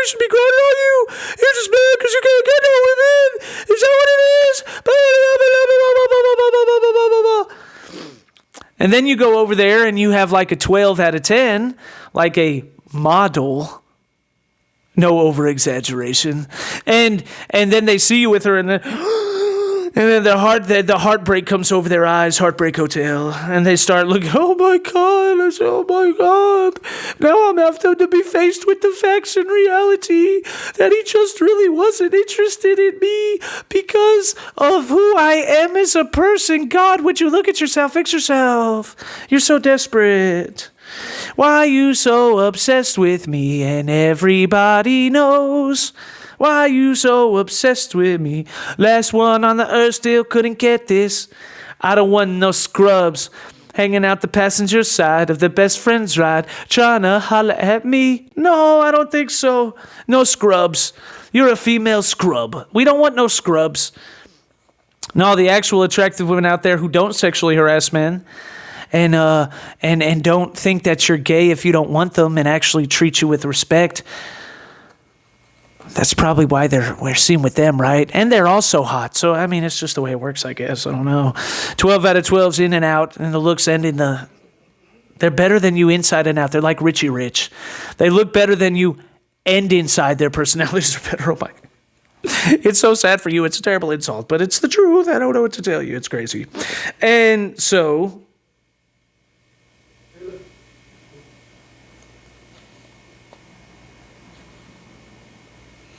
we should be grinding on you. You're just mad because you can't get no women. Is that what it is? And then you go over there and you have like a 12 out of 10, like a model. No over-exaggeration. And then they see you with her and then the heartbreak comes over their eyes, Heartbreak Hotel, and they start looking, oh my God, now I'm after to be faced with the facts and reality that he just really wasn't interested in me because of who I am as a person. God, would you look at yourself, fix yourself? You're so desperate. Why you so obsessed with me and everybody knows? Why you so obsessed with me? Last one on the earth still couldn't get this. I don't want no scrubs hanging out the passenger side of the best friend's ride, trying to holler at me. No, I don't think so. No scrubs. You're a female scrub. We don't want no scrubs. No, the actual attractive women out there who don't sexually harass men and don't think that you're gay if you don't want them and actually treat you with respect. That's probably why we're seen with them, right? And they're also hot. So, I mean, it's just the way it works, I guess. I don't know. 12 out of 12's in and out, and the looks end in the... They're better than you inside and out. They're like Richie Rich. They look better than you and inside. Their personalities are better. Oh, my... It's so sad for you. It's a terrible insult, but it's the truth. I don't know what to tell you. It's crazy. And so...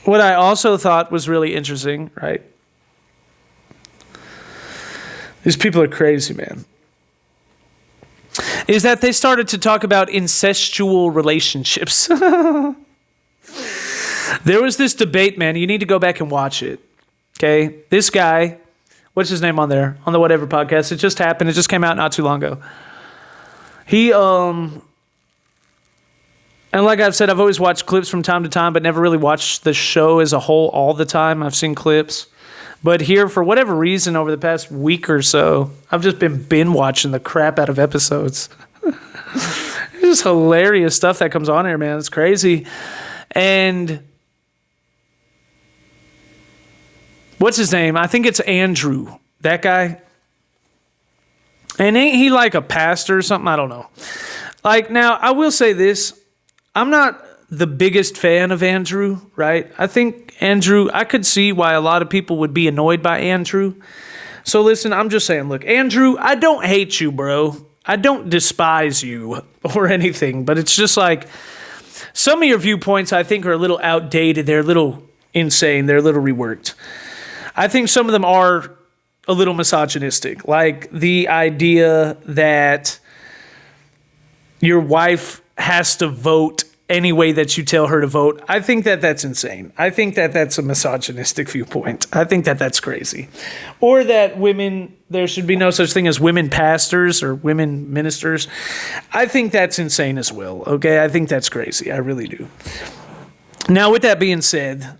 What I also thought was really interesting, right? These people are crazy, man. Is that they started to talk about incestual relationships. There was this debate, man. You need to go back and watch it. Okay? This guy, what's his name on there? On the Whatever podcast. It just happened. It just came out not too long ago. And like I've said, I've always watched clips from time to time, but never really watched the show as a whole all the time. I've seen clips. But here, for whatever reason, over the past week or so, I've just been binge-watching the crap out of episodes. It's just hilarious stuff that comes on here, man. It's crazy. And what's his name? I think it's Andrew. That guy. And ain't he like a pastor or something? I don't know. Like, now, I will say this. I'm not the biggest fan of Andrew, right? I think Andrew, I could see why a lot of people would be annoyed by Andrew. So listen, I'm just saying, look, Andrew, I don't hate you, bro. I don't despise you or anything, but it's just like some of your viewpoints I think are a little outdated. They're a little insane. They're a little reworked. I think some of them are a little misogynistic, like the idea that your wife has to vote any way that you tell her to vote. I think that that's insane. I think that that's a misogynistic viewpoint. I think that that's crazy. Or that women, there should be no such thing as women pastors or women ministers. I think that's insane as well, okay? I think that's crazy. I really do. Now, with that being said,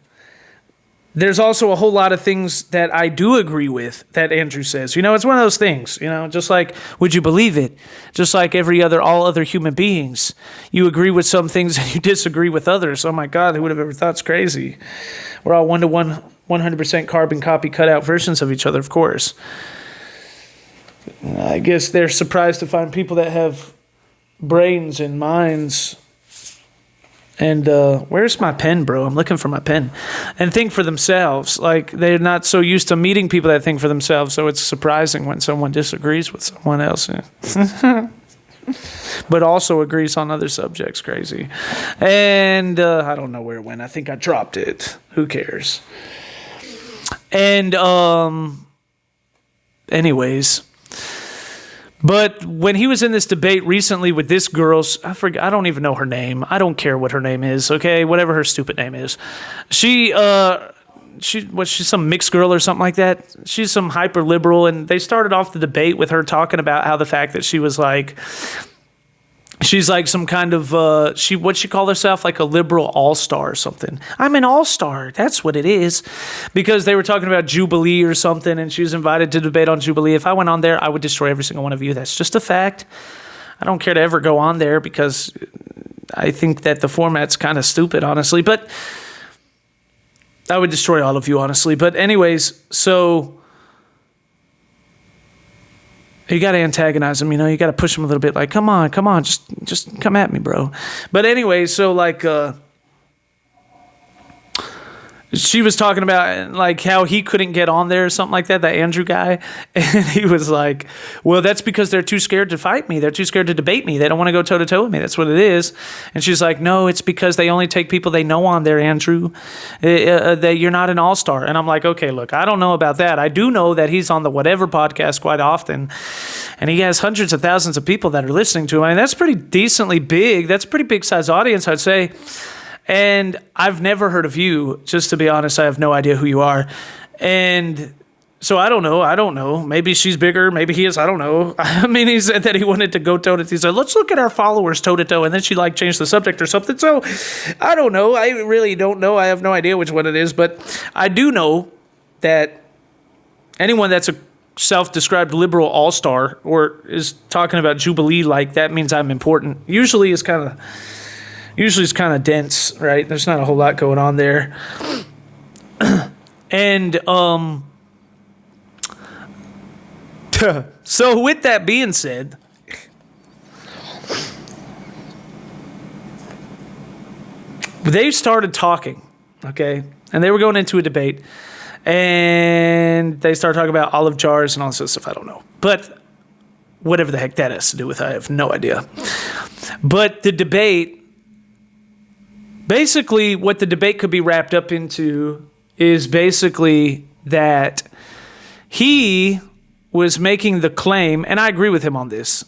there's also a whole lot of things that I do agree with that Andrew says. You know, it's one of those things, you know, just like, would you believe it? Just like all other human beings. You agree with some things and you disagree with others. Oh my God, who would have ever thought it's crazy? We're all 1-to-1, 100% carbon copy cutout versions of each other, of course. I guess they're surprised to find people that have brains and minds. And where's my pen, bro? I'm looking for my pen. And think for themselves. Like, they're not so used to meeting people that think for themselves, so it's surprising when someone disagrees with someone else. But also agrees on other subjects. Crazy. And I don't know where it went. I think I dropped it. Who cares? And anyways... But when he was in this debate recently with this girl, I don't even know her name. I don't care what her name is, okay? Whatever her stupid name is. She's some mixed girl or something like that. She's some hyper liberal, and they started off the debate with her talking about how the fact that she was like, she's like some kind of, what'd she call herself? Like a liberal all-star or something. I'm an all-star. That's what it is. Because they were talking about Jubilee or something, and she was invited to debate on Jubilee. If I went on there, I would destroy every single one of you. That's just a fact. I don't care to ever go on there because I think that the format's kind of stupid, honestly. But I would destroy all of you, honestly. But anyways, so you got to antagonize him, you got to push him a little bit. Like, come on, just come at me, bro. But anyway, so like, she was talking about like how he couldn't get on there or something like that, that Andrew guy. And he was like, well, that's because they're too scared to fight me. They're too scared to debate me. They don't want to go toe to toe with me. That's what it is. And she's like, no, it's because they only take people they know on there, Andrew. That you're not an all-star. And I'm like, okay, look, I don't know about that. I do know that he's on the Whatever podcast quite often. And he has hundreds of thousands of people that are listening to him. I mean, that's pretty decently big. That's a pretty big size audience, I'd say. And I've never heard of you. Just to be honest, I have no idea who you are. And so I don't know. Maybe she's bigger. Maybe he is. I don't know. I mean, he said that he wanted to go toe to toe. He said, let's look at our followers toe to toe. And then she like changed the subject or something. So I don't know. I really don't know. I have no idea which one it is. But I do know that anyone that's a self-described liberal all-star or is talking about Jubilee like that means I'm important. Usually it's kind of dense, right? There's not a whole lot going on there. And so with that being said, they started talking, okay? And they were going into a debate. And they started talking about olive jars and all this other stuff. I don't know. But whatever the heck that has to do with, I have no idea. But the debate, basically what the debate could be wrapped up into is basically that he was making the claim, and I agree with him on this,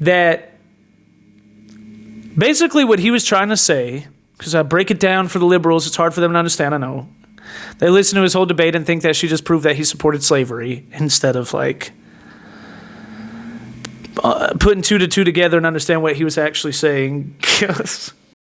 that basically what he was trying to say, because I break it down for the liberals, it's hard for them to understand, I know. They listen to his whole debate and think that she just proved that he supported slavery instead of like putting two to two together and understand what he was actually saying.